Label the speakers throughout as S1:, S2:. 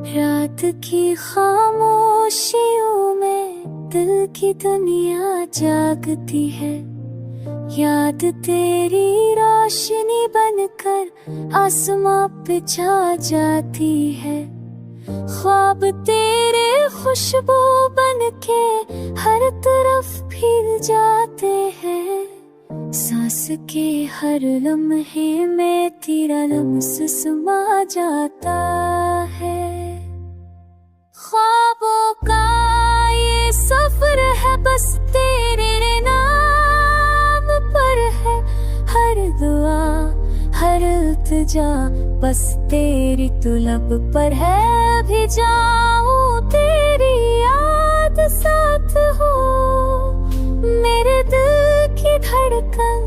S1: रात की खामोशियों में दिल की दुनिया जागती है। याद तेरी रोशनी बनकर आसमां पे छा जाती है। ख्वाब तेरे खुशबू बनके हर तरफ फैल जाते हैं। सांस के हर लम्हे में तेरा लम्स समा जाता है। ख्वाबों का ये सफर है बस तेरे नाम पर है। हर दुआ हर इल्तिजा बस तेरी तुलब पर है। भी जाऊं तेरी याद साथ हो, मेरे दिल की धड़कन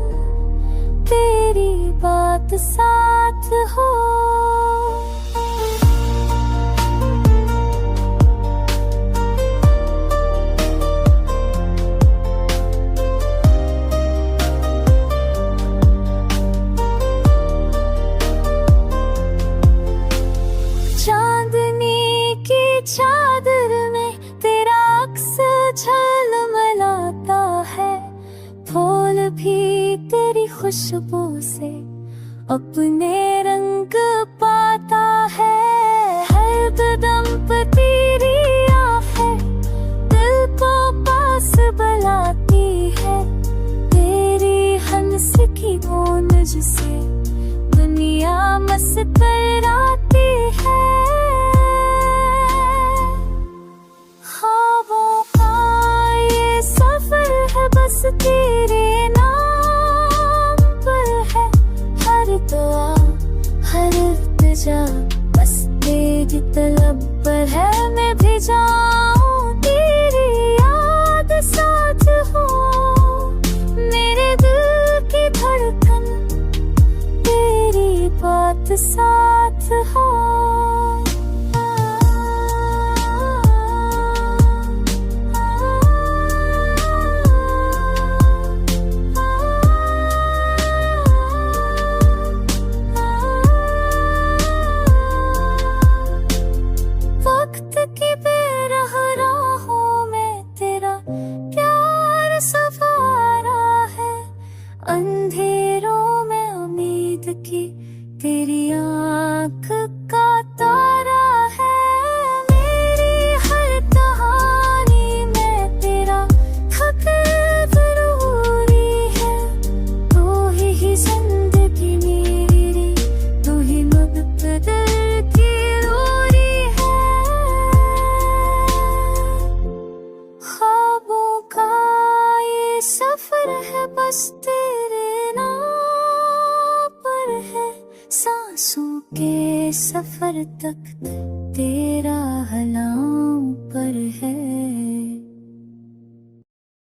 S1: तेरी बात साथ हो। चांदनी की चादर में तेरा अक्स झलमलाता है। फूल भी तेरी खुशबू से अपने रंग पाता है। हर कदम पर तेरी आहें दिल को पास बुलाती है। तेरी हंस की गूंज से दुनिया मुस्कुराती है। ख्वाबों का ये सफर है बस तेरे नाम पर है। हर दुआ हर इल्तिजा बस तेरी तलब पर है। मैं भी जाऊं तेरी याद साथ हो, मेरे दिल की धड़कन तेरी बात साथ हो। वक्त की बेराह राहों में तेरा प्यार सवारा है। अंधेरों में उम्मीद की तेरी आँख का तारा है। मेरी हर कहानी में तेरा हक जरूरी है। तू ही जिंदगी मेरी, तू ही मुक़द्दर की रोरी है। ख्वाबों का ये सफर है बस तेरे नाम पर है। सांसों के सफर तक तेरा हलाओं पर है।